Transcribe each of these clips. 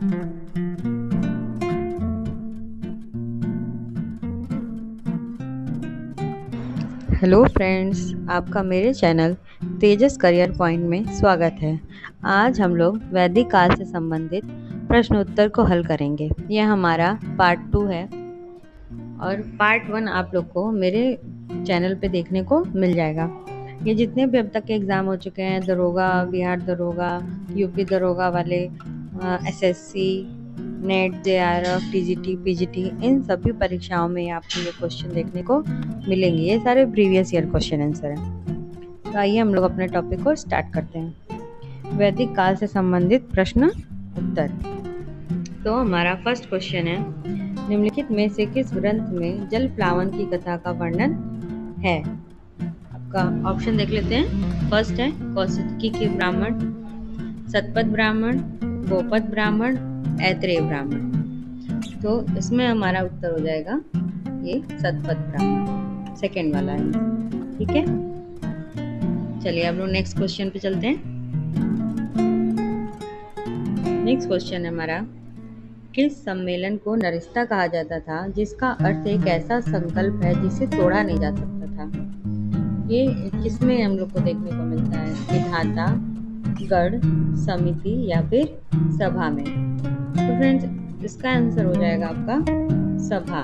Hello friends, आपका मेरे channel तेजस career point में स्वागत है। आज हम लोग वैदिक काल से संबंधित प्रश्न उत्तर को हल करेंगे। यह हमारा पार्ट 2 है और पार्ट 1 आप लोग को मेरे चैनल पे देखने को मिल जाएगा। ये जितने भी अब तक के एग्ज़ाम हो चुके हैं, दरोगा, बिहार दरोगा, यूपी दरोगा वाले, SSC, NET, JRF, TGT, PGT, इन सभी परीक्षाओं में आपको ये क्वेश्चन देखने को मिलेंगे। ये सारे प्रीवियस ईयर क्वेश्चन आंसर हैं। तो आइए हम लोग अपने टॉपिक को स्टार्ट करते हैं। वैदिक काल से संबंधित प्रश्न उत्तर। तो हमारा फर्स्ट क्वेश्चन है, निम्नलिखित में से किस ग्रंथ में जल प्लावन की कथा का वर्णन है? आपका ऑप्शन देख लेते हैं। फर्स्ट है कौशिकी के ब्राह्मण, सतपथ ब्राह्मण, गोपद ब्राह्मण, ऐत्रेय ब्राह्मण। तो इसमें हमारा उत्तर हो जाएगा ये सतपथ ब्राह्मण, सेकेंड वाला है। ठीक है, चलिए अब लोग नेक्स्ट क्वेश्चन पे चलते हैं। नेक्स्ट क्वेश्चन है हमारा, किस सम्मेलन को नरिस्ता कहा जाता था, जिसका अर्थ एक ऐसा संकल्प है जिसे तोड़ा नहीं जा सकता था? ये किसमें हम लोग को देखने को मिलता है? विधाता, गढ़, समिति या फिर सभा में? तो फ्रेंड्स इसका आंसर हो जाएगा आपका सभा।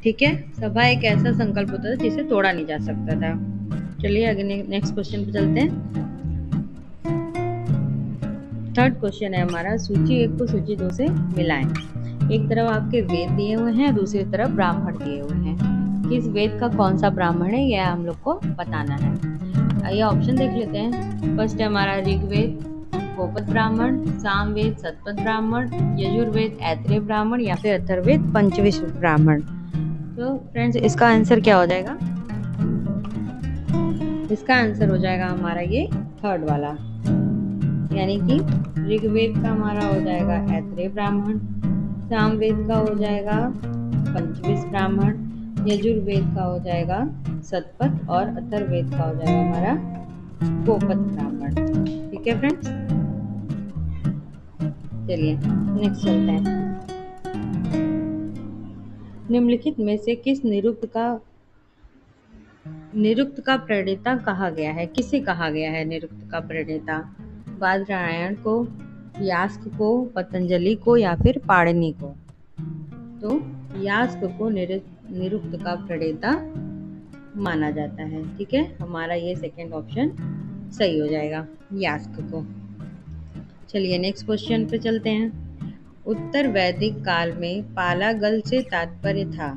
ठीक है, सभा एक ऐसा संकल्प होता था जिसे तोड़ा नहीं जा सकता था। चलिए आगे नेक्स्ट क्वेश्चन पे चलते हैं। थर्ड क्वेश्चन है हमारा, सूची 1 को सूची 2 से मिलाएं। एक तरफ आपके वेद दिए हुए हैं, दूसरी तरफ ब्राह्मण दिए हुए हैं। किस वेद का कौन सा ब्राह्मण है यह हम लोग को बताना है। आइए ऑप्शन देख लेते हैं। फर्स्ट है हमारा ऋग्वेद गोपद ब्राह्मण, सामवेद सतपथ ब्राह्मण, यजुर्वेद ऐत्रेय ब्राह्मण या फिर अथर्ववेद पंचविश ब्राह्मण। तो फ्रेंड्स इसका आंसर क्या हो जाएगा? इसका आंसर हो जाएगा हमारा ये थर्ड वाला, यानी कि ऋग्वेद का हमारा हो जाएगा ऐत्रेय ब्राह्मण, सामवेद का हो जाएगा पंचविश ब्राह्मण, यजुर्वेद का हो जाएगा सतपथ और अथर्ववेद का हो जाएगा हमारा गोपद ब्राह्मण। ठीक है फ्रेंड्स, चलिए नेक्स्ट चलते हैं। निम्नलिखित में से किस निरुक्त का प्रणेता कहा गया है? किसे कहा गया है निरुक्त का प्रणेता? बादरायण को, यास्क को, पतंजलि को या फिर पाणिनि को? तो यास्क को निरुक्त का प्रणेता माना जाता है। ठीक है, हमारा ये सेकंड ऑप्शन सही हो जाएगा, यास्क को। चलिए नेक्स्ट क्वेश्चन पे चलते हैं। उत्तर वैदिक काल में पालागल से तात्पर्य था,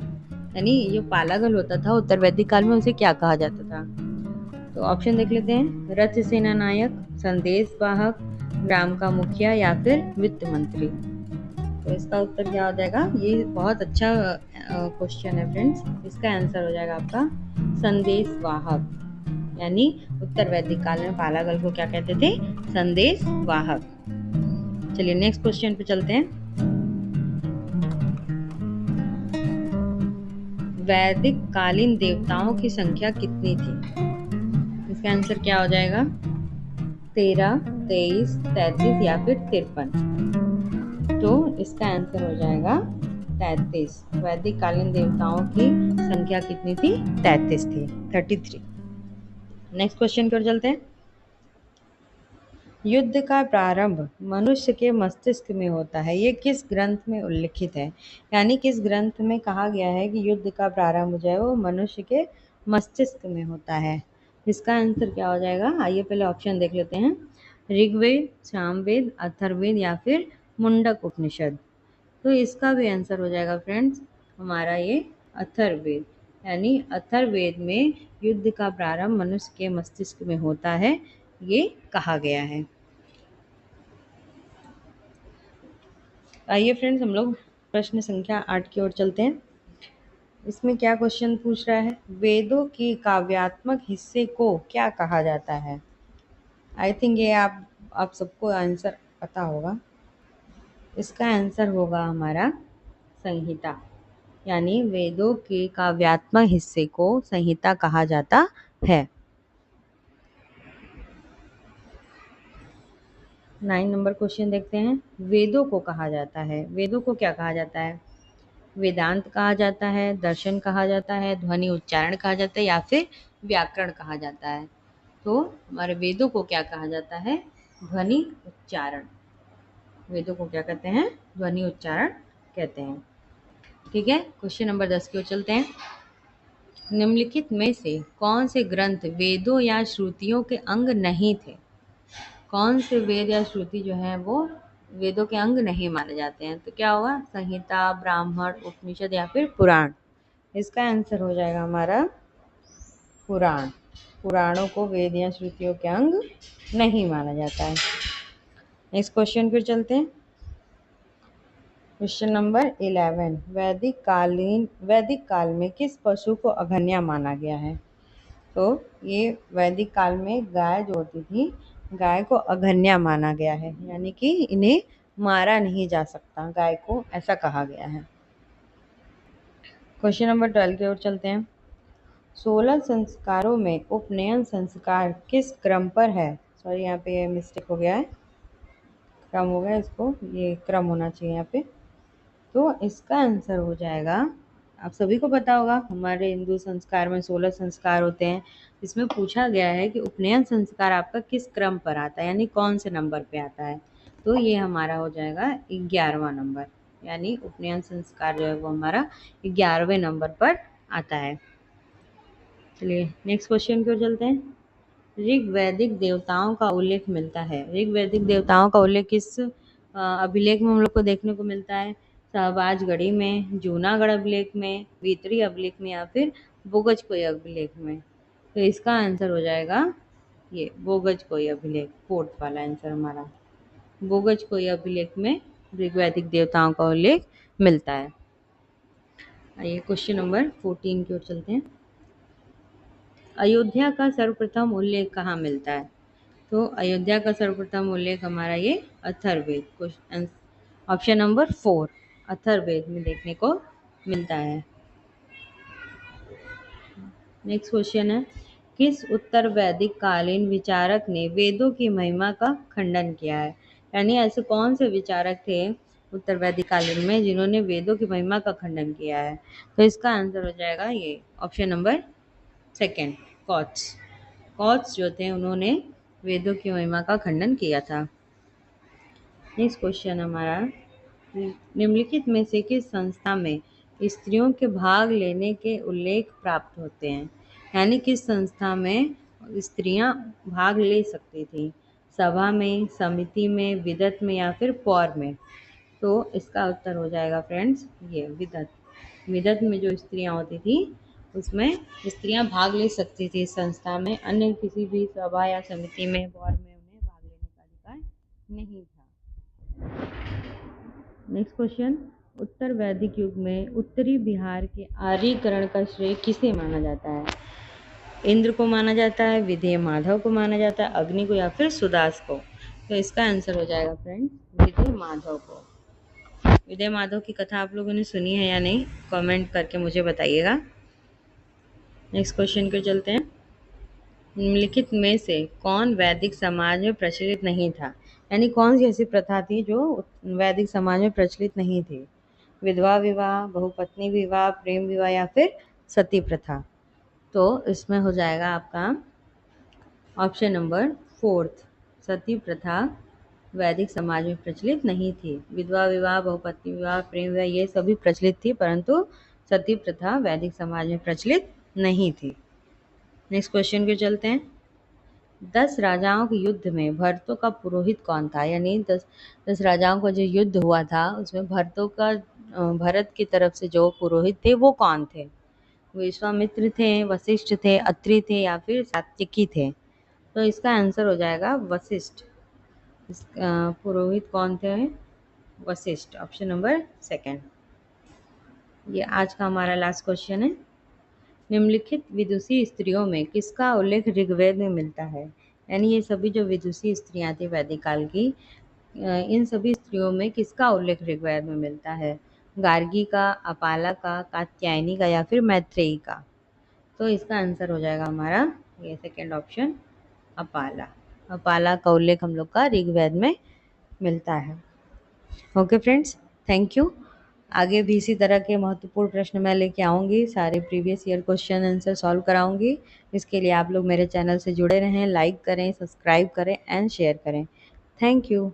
यानी ये पालागल होता था उत्तर वैदिक काल में, उसे क्या कहा जाता था? तो ऑप्शन देख लेते हैं। रथ सेना नायक, संदेश वाहक, ग्राम का मुखिया या फिर वित्त मंत्री। तो इसका उत्तर क्या हो जाएगा? ये बहुत अच्छा क्वेश्चन है फ्रेंड्स। इसका आंसर हो जाएगा आपका संदेश वाहक, यानी उत्तर वैदिक काल में पालागल को क्या कहते थे? संदेश वाहक। चलिए नेक्स्ट क्वेश्चन पे चलते हैं। वैदिक कालीन देवताओं की संख्या कितनी थी? इसका आंसर क्या हो जाएगा? 13, 23, 33 या फिर 53। तो इसका आंसर हो जाएगा 33। वैदिक कालीन देवताओं की संख्या कितनी थी? 33 थी, 33। नेक्स्ट क्वेश्चन की ओर चलते हैं। युद्ध का प्रारंभ मनुष्य के मस्तिष्क में होता है, ये किस ग्रंथ में उल्लिखित है? यानी किस ग्रंथ में कहा गया है कि युद्ध का प्रारंभ जो है वो मनुष्य के मस्तिष्क में होता है? इसका आंसर क्या हो जाएगा? आइए पहले ऑप्शन देख लेते हैं। ऋग्वेद, सामवेद, अथर्ववेद या फिर मुंडक उपनिषद। तो इसका भी आंसर हो जाएगा फ्रेंड्स हमारा ये अथर्ववेद, यानी अथर्ववेद में युद्ध का प्रारंभ मनुष्य के मस्तिष्क में होता है, ये कहा गया है। आइए फ्रेंड्स हम लोग प्रश्न संख्या 8 की ओर चलते हैं। इसमें क्या क्वेश्चन पूछ रहा है? वेदों के काव्यात्मक हिस्से को क्या कहा जाता है? आई थिंक ये आप सबको आंसर पता होगा। इसका आंसर होगा हमारा संहिता, यानी वेदों के काव्यात्मक हिस्से को संहिता कहा जाता है। 9 नंबर क्वेश्चन देखते हैं। वेदों को कहा जाता है, वेदों को क्या कहा जाता है? वेदांत कहा जाता है, दर्शन कहा जाता है, ध्वनि उच्चारण कहा जाता है या फिर व्याकरण कहा जाता है? तो हमारे वेदों को क्या कहा जाता है? ध्वनि उच्चारण। वेदों को क्या कहते हैं? ध्वनि उच्चारण कहते हैं। ठीक है, क्वेश्चन नंबर 10 की ओर चलते हैं। निम्नलिखित में से कौन से ग्रंथ वेदों या श्रुतियों के अंग नहीं थे? कौन से वेद या श्रुति जो है वो वेदों के अंग नहीं माने जाते हैं? तो क्या होगा? संहिता, ब्राह्मण, उपनिषद या फिर पुराण? इसका आंसर हो जाएगा हमारा पुराण। पुराणों को वेद या श्रुतियों के अंग नहीं माना जाता है। नेक्स्ट क्वेश्चन फिर चलते हैं। क्वेश्चन नंबर 11, वैदिक काल में किस पशु को अघन्या माना गया है? तो ये वैदिक काल में गाय जो होती थी, गाय को अघन्या माना गया है, यानी कि इन्हें मारा नहीं जा सकता, गाय को ऐसा कहा गया है। क्वेश्चन नंबर 12 की ओर चलते हैं। 16 संस्कारों में उपनयन संस्कार किस क्रम पर है? सॉरी, यहाँ पे मिस्टेक हो गया है, क्रम हो गया, इसको ये क्रम होना चाहिए यहाँ पे। तो इसका आंसर हो जाएगा, आप सभी को पता होगा हमारे हिंदू संस्कार में 16 संस्कार होते हैं। इसमें पूछा गया है कि उपनयन संस्कार आपका किस क्रम पर आता है, यानी कौन से नंबर पे आता है? तो ये हमारा हो जाएगा 11वां नंबर, यानी उपनयन संस्कार जो है वो हमारा 11वें नंबर पर आता है। चलिए नेक्स्ट क्वेश्चन की ओर चलते हैं। ऋग्वैदिक देवताओं का उल्लेख मिलता है, ऋग्वैदिक देवताओं का उल्लेख किस अभिलेख में हम लोग को देखने को मिलता है? सहबाजगढ़ी में, जूनागढ़ अभिलेख में, भीतरी अभिलेख में या फिर बोगजकोई अभिलेख में? तो इसका आंसर हो जाएगा ये बोगजकोई अभिलेख, फोर्थ वाला आंसर हमारा। बोगजकोई अभिलेख में ऋग्वैदिक देवताओं का उल्लेख मिलता है। आइए क्वेश्चन नंबर 14 की ओर चलते हैं। अयोध्या का सर्वप्रथम उल्लेख कहाँ मिलता है? तो अयोध्या का सर्वप्रथम उल्लेख हमारा ये Atharvaveda, question option number 4 Atharvaveda में देखने को मिलता है। नेक्स्ट क्वेश्चन है, किस उत्तर वैदिक कालीन विचारक ने वेदों की महिमा का खंडन किया है? यानी ऐसे कौन से विचारक थे उत्तर वैदिक कालीन में जिन्होंने वेदों की महिमा का खंडन किया है? तो इसका आंसर हो जाएगा ये ऑप्शन नंबर 2 कौत्स। कौत्स जो थे उन्होंने वेदों की महिमा का खंडन किया था। नेक्स्ट क्वेश्चन हमारा, निम्नलिखित में से किस संस्था में स्त्रियों के भाग लेने के उल्लेख प्राप्त होते हैं? यानी किस संस्था में स्त्रियां भाग ले सकती थी? सभा में, समिति में, विदत में या फिर पौर में? तो इसका उत्तर हो जाएगा फ्रेंड्स ये विदत। विदत में जो स्त्रियां होती थी उसमें स्त्रियां भाग ले सकती थी इस संस्था में, अन्य किसी भी सभा या समिति में, पौर में उन्हें भाग लेने का अधिकार नहीं था। नेक्स्ट क्वेश्चन, उत्तर वैदिक युग में उत्तरी बिहार के आर्यीकरण का श्रेय किसे माना जाता है? इंद्र को माना जाता है, विधेय माधव को माना जाता है, अग्नि को या फिर सुदास को? तो इसका आंसर हो जाएगा फ्रेंड्स विधेय माधव को। विधेय माधव की कथा आप लोगों ने सुनी है या नहीं, कमेंट करके मुझे बताइएगा। नेक्स्ट क्वेश्चन पे चलते हैं। निम्नलिखित में से कौन वैदिक समाज में प्रचलित नहीं था? यानी कौन सी ऐसी प्रथा थी जो वैदिक समाज में प्रचलित नहीं थी? विधवा विवाह, बहुपत्नी विवाह, प्रेम विवाह या फिर सती प्रथा? तो इसमें हो जाएगा आपका ऑप्शन नंबर 4 सती प्रथा वैदिक समाज में प्रचलित नहीं थी। विधवा विवाह, बहुपत्नी विवाह, प्रेम विवाह ये सभी प्रचलित थी, परंतु सती प्रथा वैदिक समाज में प्रचलित नहीं थी। नेक्स्ट क्वेश्चन पे चलते हैं। 10 राजाओं के युद्ध में भरतों का पुरोहित कौन था? यानी 10 राजाओं का जो युद्ध हुआ था उसमें भरत की तरफ से जो पुरोहित थे वो कौन थे? विश्वामित्र थे, वशिष्ठ थे, अत्रि थे या फिर सात्विकी थे? तो इसका आंसर हो जाएगा वशिष्ठ। पुरोहित कौन थे? Vashishtha, option number 2। ये आज का हमारा लास्ट क्वेश्चन है। निम्नलिखित विदुषी स्त्रियों में किसका उल्लेख ऋग्वेद में मिलता है? यानी ये सभी जो विदुषी स्त्रियां थी वैदिक काल की, इन सभी स्त्रियों में किसका उल्लेख ऋग्वेद में मिलता है? गार्गी का, अपाला का, कात्यायनी का या फिर मैत्रेयी का? तो इसका आंसर हो जाएगा हमारा ये 2 ऑप्शन अपाला। अपाला का उल्लेख हम लोग का ऋग्वेद में मिलता है। Okay friends, thank you. आगे भी इसी तरह के महत्वपूर्ण प्रश्न मैं लेके आऊँगी, सारे previous year question answer solve कराऊँगी। इसके लिए आप लोग मेरे चैनल से जुड़े रहें, लाइक करें, सब्सक्राइब करें एंड शेयर करें। Thank you.